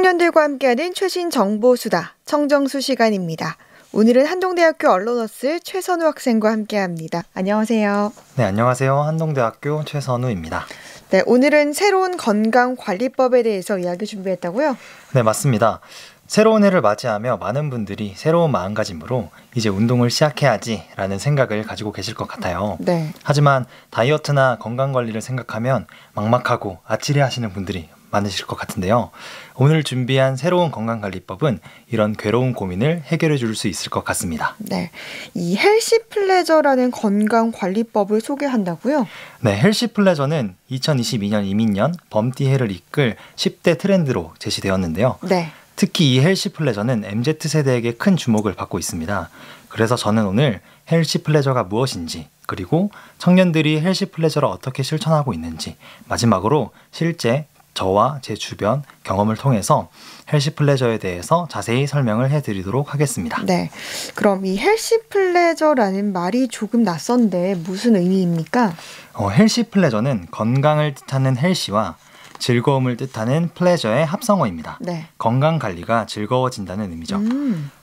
청년들과 함께하는 최신 정보수다 청정수 시간입니다. 오늘은 한동대학교 언론어스 최선우 학생과 함께합니다. 안녕하세요. 네, 안녕하세요. 한동대학교 최선우입니다. 네, 오늘은 새로운 건강관리법에 대해서 이야기 준비했다고요? 네, 맞습니다. 새로운 해를 맞이하며 많은 분들이 새로운 마음가짐으로 이제 운동을 시작해야지라는 생각을 가지고 계실 것 같아요. 네. 하지만 다이어트나 건강관리를 생각하면 막막하고 아찔해하시는 분들이 많으실 것 같은데요. 오늘 준비한 새로운 건강관리법은 이런 괴로운 고민을 해결해 줄 수 있을 것 같습니다. 네, 이 헬시플레저라는 건강관리법을 소개한다고요? 네, 헬시플레저는 2022년 이민년 범띠해를 이끌 10대 트렌드로 제시되었는데요. 네. 특히 이 헬시플레저는 MZ세대에게 큰 주목을 받고 있습니다. 그래서 저는 오늘 헬시플레저가 무엇인지, 그리고 청년들이 헬시플레저를 어떻게 실천하고 있는지, 마지막으로 실제 저와 제 주변 경험을 통해서 헬시플레저에 대해서 자세히 설명을 해드리도록 하겠습니다. 네, 그럼 이 헬시플레저라는 말이 조금 낯선데 무슨 의미입니까? 헬시플레저는 건강을 뜻하는 헬시와 즐거움을 뜻하는 플레저의 합성어입니다. 네. 건강관리가 즐거워진다는 의미죠.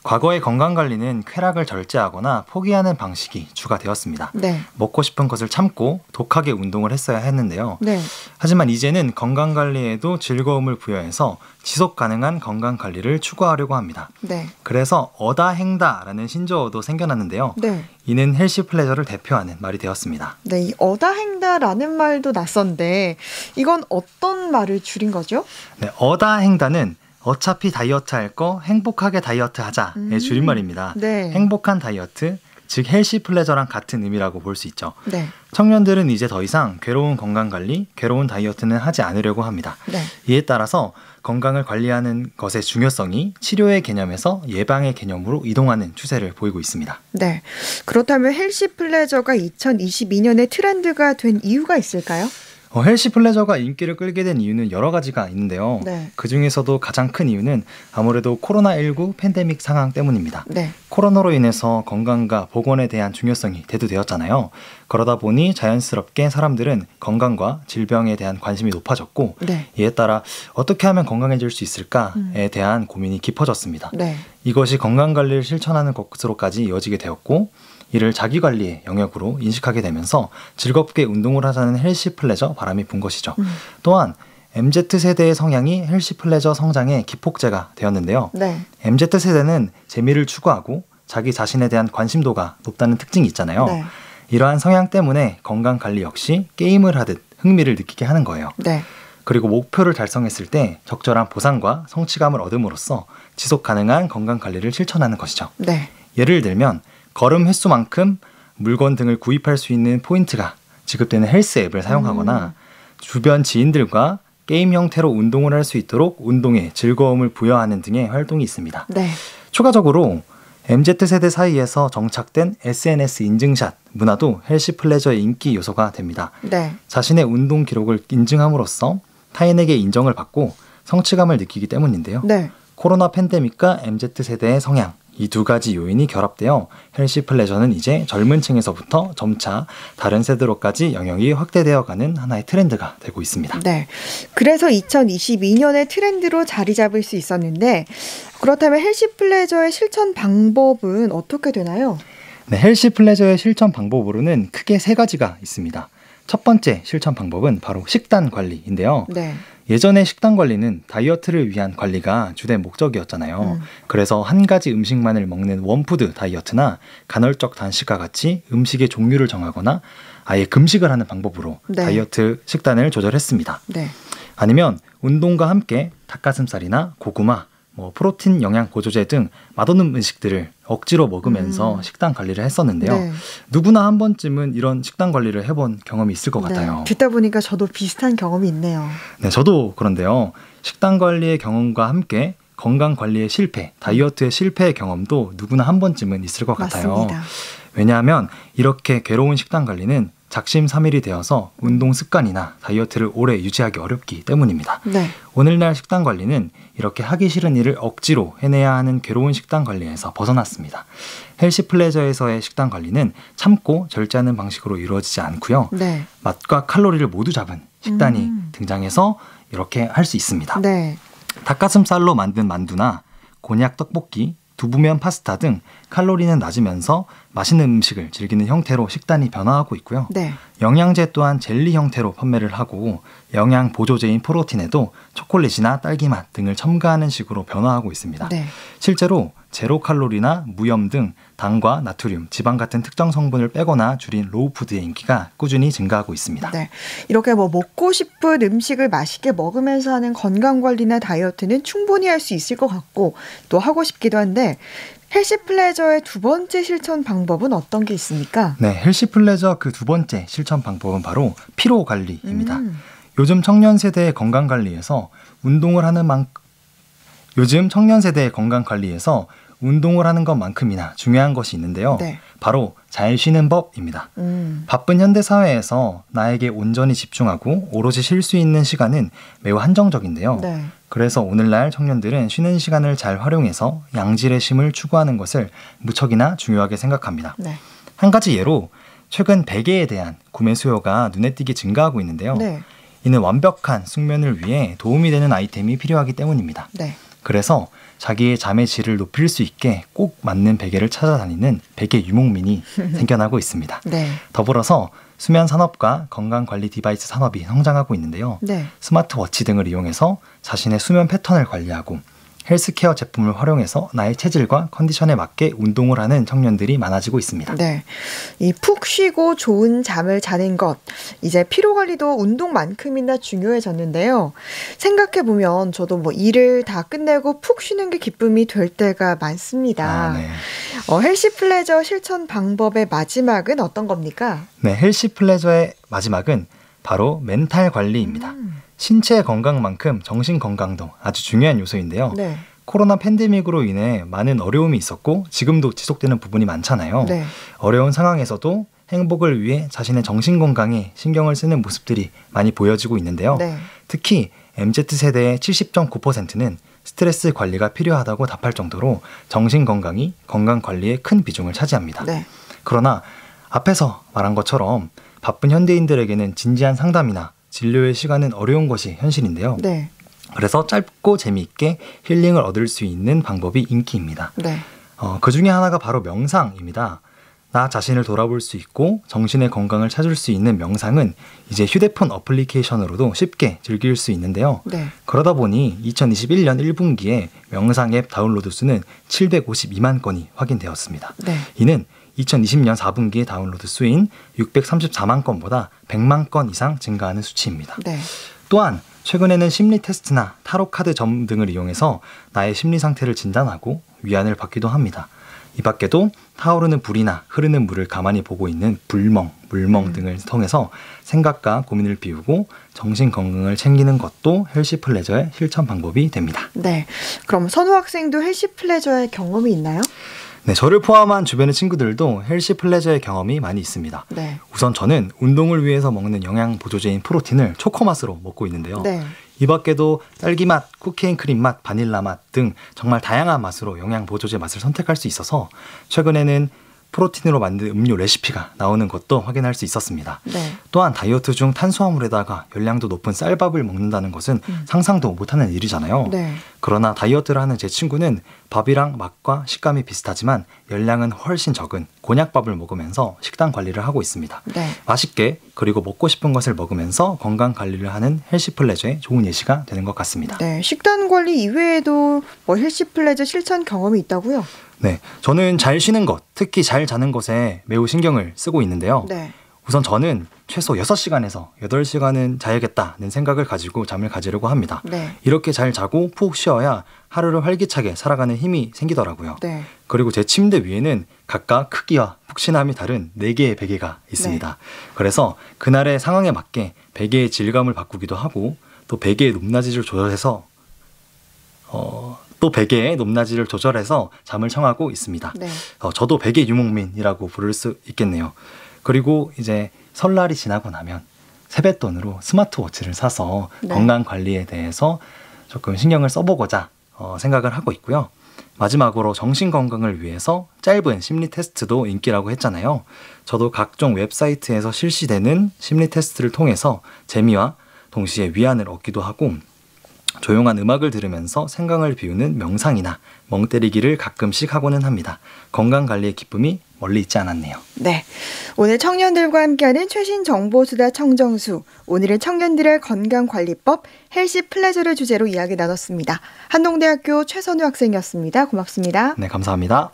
과거의 건강관리는 쾌락을 절제하거나 포기하는 방식이 주가 되었습니다. 네. 먹고 싶은 것을 참고 독하게 운동을 했어야 했는데요. 네. 하지만 이제는 건강관리에도 즐거움을 부여해서 지속 가능한 건강관리를 추구하려고 합니다. 네. 그래서 어다행다라는 신조어도 생겨났는데요. 네. 이는 헬시플레저를 대표하는 말이 되었습니다. 네, 이 어다행다라는 말도 낯선데 이건 어떤 말을 줄인 거죠? 네, 어다행다는 어차피 다이어트 할 거 행복하게 다이어트 하자의 줄임말입니다. 네. 행복한 다이어트, 즉 헬시플레저랑 같은 의미라고 볼 수 있죠. 네. 청년들은 이제 더 이상 괴로운 건강관리, 괴로운 다이어트는 하지 않으려고 합니다. 네. 이에 따라서 건강을 관리하는 것의 중요성이 치료의 개념에서 예방의 개념으로 이동하는 추세를 보이고 있습니다. 네. 그렇다면 헬시플레저가 2022년에 트렌드가 된 이유가 있을까요? 헬시플레저가 인기를 끌게 된 이유는 여러 가지가 있는데요. 네. 그중에서도 가장 큰 이유는 아무래도 코로나19 팬데믹 상황 때문입니다. 네. 코로나로 인해서 건강과 보건에 대한 중요성이 대두되었잖아요. 그러다 보니 자연스럽게 사람들은 건강과 질병에 대한 관심이 높아졌고, 네. 이에 따라 어떻게 하면 건강해질 수 있을까에 대한 고민이 깊어졌습니다. 네. 이것이 건강관리를 실천하는 것으로까지 이어지게 되었고, 이를 자기관리의 영역으로 인식하게 되면서 즐겁게 운동을 하자는 헬시플레저 바람이 분 것이죠. 또한 MZ세대의 성향이 헬시플레저 성장의 기폭제가 되었는데요. 네. MZ세대는 재미를 추구하고 자기 자신에 대한 관심도가 높다는 특징이 있잖아요. 네. 이러한 성향 때문에 건강관리 역시 게임을 하듯 흥미를 느끼게 하는 거예요. 네. 그리고 목표를 달성했을 때 적절한 보상과 성취감을 얻음으로써 지속 가능한 건강관리를 실천하는 것이죠. 네. 예를 들면 걸음 횟수만큼 물건 등을 구입할 수 있는 포인트가 지급되는 헬스 앱을 사용하거나 주변 지인들과 게임 형태로 운동을 할 수 있도록 운동에 즐거움을 부여하는 등의 활동이 있습니다. 네. 추가적으로 MZ세대 사이에서 정착된 SNS 인증샷 문화도 헬시플레저의 인기 요소가 됩니다. 네. 자신의 운동 기록을 인증함으로써 타인에게 인정을 받고 성취감을 느끼기 때문인데요. 네. 코로나 팬데믹과 MZ세대의 성향, 이 두 가지 요인이 결합되어 헬시플레저는 이제 젊은 층에서부터 점차 다른 세대로까지 영역이 확대되어가는 하나의 트렌드가 되고 있습니다. 네. 그래서 2022년의 트렌드로 자리 잡을 수 있었는데 그렇다면 헬시플레저의 실천 방법은 어떻게 되나요? 네, 헬시플레저의 실천 방법으로는 크게 세 가지가 있습니다. 첫 번째 실천 방법은 바로 식단 관리인데요. 네. 예전에 식단 관리는 다이어트를 위한 관리가 주된 목적이었잖아요. 그래서 한 가지 음식만을 먹는 원푸드 다이어트나 간헐적 단식과 같이 음식의 종류를 정하거나 아예 금식을 하는 방법으로 네. 다이어트 식단을 조절했습니다. 네. 아니면 운동과 함께 닭가슴살이나 고구마, 프로틴 영양 보조제 등 맛없는 음식들을 억지로 먹으면서 식단 관리를 했었는데요. 네. 누구나 한 번쯤은 이런 식단 관리를 해본 경험이 있을 것 같아요. 네. 듣다 보니까 저도 비슷한 경험이 있네요. 네, 저도 그런데요. 식단 관리의 경험과 함께 건강 관리의 실패, 다이어트의 실패의 경험도 누구나 한 번쯤은 있을 것 같아요. 맞습니다. 왜냐하면 이렇게 괴로운 식단 관리는 작심삼일이 되어서 운동 습관이나 다이어트를 오래 유지하기 어렵기 때문입니다. 네. 오늘날 식단 관리는 이렇게 하기 싫은 일을 억지로 해내야 하는 괴로운 식단 관리에서 벗어났습니다. 헬시플레저에서의 식단 관리는 참고 절제하는 방식으로 이루어지지 않고요. 네. 맛과 칼로리를 모두 잡은 식단이 등장해서 이렇게 할 수 있습니다. 네. 닭가슴살로 만든 만두나 곤약 떡볶이, 두부면 파스타 등 칼로리는 낮으면서 맛있는 음식을 즐기는 형태로 식단이 변화하고 있고요. 네. 영양제 또한 젤리 형태로 판매를 하고 영양 보조제인 프로틴에도 초콜릿이나 딸기맛 등을 첨가하는 식으로 변화하고 있습니다. 네. 실제로 제로 칼로리나 무염 등 당과 나트륨, 지방 같은 특정 성분을 빼거나 줄인 로우푸드의 인기가 꾸준히 증가하고 있습니다. 네. 이렇게 먹고 싶은 음식을 맛있게 먹으면서 하는 건강관리나 다이어트는 충분히 할 수 있을 것 같고 또 하고 싶기도 한데 헬시 플레저의 두 번째 실천 방법은 어떤 게 있습니까? 네, 헬시 플레저 그 두 번째 실천 방법은 바로 피로 관리입니다. 요즘 청년 세대의 건강 관리에서 운동을 하는 것만큼이나 중요한 것이 있는데요. 네. 바로 잘 쉬는 법입니다. 바쁜 현대 사회에서 나에게 온전히 집중하고 오롯이 쉴 수 있는 시간은 매우 한정적인데요. 네. 그래서 오늘날 청년들은 쉬는 시간을 잘 활용해서 양질의 쉼을 추구하는 것을 무척이나 중요하게 생각합니다. 네. 한 가지 예로 최근 베개에 대한 구매 수요가 눈에 띄게 증가하고 있는데요. 네. 이는 완벽한 숙면을 위해 도움이 되는 아이템이 필요하기 때문입니다. 네. 그래서 자기의 잠의 질을 높일 수 있게 꼭 맞는 베개를 찾아다니는 베개 유목민이 생겨나고 있습니다. 네. 더불어서 수면 산업과 건강관리 디바이스 산업이 성장하고 있는데요. 네. 스마트워치 등을 이용해서 자신의 수면 패턴을 관리하고 헬스케어 제품을 활용해서 나의 체질과 컨디션에 맞게 운동을 하는 청년들이 많아지고 있습니다. 네. 이 푹 쉬고 좋은 잠을 자는 것, 이제 피로 관리도 운동만큼이나 중요해졌는데요. 생각해보면 저도 일을 다 끝내고 푹 쉬는 게 기쁨이 될 때가 많습니다. 네. 헬시 플레저 실천 방법의 마지막은 어떤 겁니까? 네, 헬시 플레저의 마지막은 바로 멘탈 관리입니다. 신체 건강만큼 정신 건강도 아주 중요한 요소인데요. 네. 코로나 팬데믹으로 인해 많은 어려움이 있었고 지금도 지속되는 부분이 많잖아요. 네. 어려운 상황에서도 행복을 위해 자신의 정신 건강에 신경을 쓰는 모습들이 많이 보여지고 있는데요. 네. 특히 MZ세대의 70.9%는 스트레스 관리가 필요하다고 답할 정도로 정신 건강이 건강 관리에 큰 비중을 차지합니다. 네. 그러나 앞에서 말한 것처럼 바쁜 현대인들에게는 진지한 상담이나 진료의 시간은 어려운 것이 현실인데요. 네. 그래서 짧고 재미있게 힐링을 얻을 수 있는 방법이 인기입니다. 네. 그 중에 하나가 바로 명상입니다. 나 자신을 돌아볼 수 있고 정신의 건강을 찾을 수 있는 명상은 이제 휴대폰 어플리케이션으로도 쉽게 즐길 수 있는데요. 네. 그러다 보니 2021년 1분기에 명상 앱 다운로드 수는 752만 건이 확인되었습니다. 네. 이는 2020년 4분기의 다운로드 수인 634만 건보다 100만 건 이상 증가하는 수치입니다. 네. 또한 최근에는 심리 테스트나 타로 카드 점 등을 이용해서 나의 심리 상태를 진단하고 위안을 받기도 합니다. 이 밖에도 타오르는 불이나 흐르는 물을 가만히 보고 있는 불멍, 물멍 등을 통해서 생각과 고민을 비우고 정신 건강을 챙기는 것도 헬시 플레저의 실천 방법이 됩니다. 네. 그럼 선우 학생도 헬시 플레저의 경험이 있나요? 네, 저를 포함한 주변의 친구들도 헬시 플레저의 경험이 많이 있습니다. 네. 우선 저는 운동을 위해서 먹는 영양 보조제인 프로틴을 초코맛으로 먹고 있는데요. 네. 이 밖에도 딸기맛, 쿠키앤크림 맛, 바닐라 맛 등 정말 다양한 맛으로 영양 보조제 맛을 선택할 수 있어서 최근에는 프로틴으로 만든 음료 레시피가 나오는 것도 확인할 수 있었습니다. 네. 또한 다이어트 중 탄수화물에다가 열량도 높은 쌀밥을 먹는다는 것은 상상도 못하는 일이잖아요. 네. 그러나 다이어트를 하는 제 친구는 밥이랑 맛과 식감이 비슷하지만 열량은 훨씬 적은 곤약밥을 먹으면서 식단 관리를 하고 있습니다. 네. 맛있게 그리고 먹고 싶은 것을 먹으면서 건강 관리를 하는 헬시 플레저의 좋은 예시가 되는 것 같습니다. 네. 식단 관리 이외에도 헬시 플레저 실천 경험이 있다고요? 네, 저는 잘 쉬는 것, 특히 잘 자는 것에 매우 신경을 쓰고 있는데요. 네. 우선 저는 최소 6시간에서 8시간은 자야겠다는 생각을 가지고 잠을 가지려고 합니다. 네. 이렇게 잘 자고 푹 쉬어야 하루를 활기차게 살아가는 힘이 생기더라고요. 네. 그리고 제 침대 위에는 각각 크기와 푹신함이 다른 4개의 베개가 있습니다. 네. 그래서 그날의 상황에 맞게 베개의 질감을 바꾸기도 하고 또 베개의 높낮이를 조절해서 잠을 청하고 있습니다. 네. 저도 베개 유목민이라고 부를 수 있겠네요. 그리고 이제 설날이 지나고 나면 세뱃돈으로 스마트워치를 사서 네. 건강 관리에 대해서 조금 신경을 써보고자 생각을 하고 있고요. 마지막으로 정신 건강을 위해서 짧은 심리 테스트도 인기라고 했잖아요. 저도 각종 웹사이트에서 실시되는 심리 테스트를 통해서 재미와 동시에 위안을 얻기도 하고 조용한 음악을 들으면서 생각을 비우는 명상이나 멍 때리기를 가끔씩 하고는 합니다. 건강관리의 기쁨이 멀리 있지 않았네요. 네, 오늘 청년들과 함께하는 최신 정보수다 청정수. 오늘은 청년들의 건강관리법 헬시 플레저를 주제로 이야기 나눴습니다. 한동대학교 최선우 학생이었습니다. 고맙습니다. 네, 감사합니다.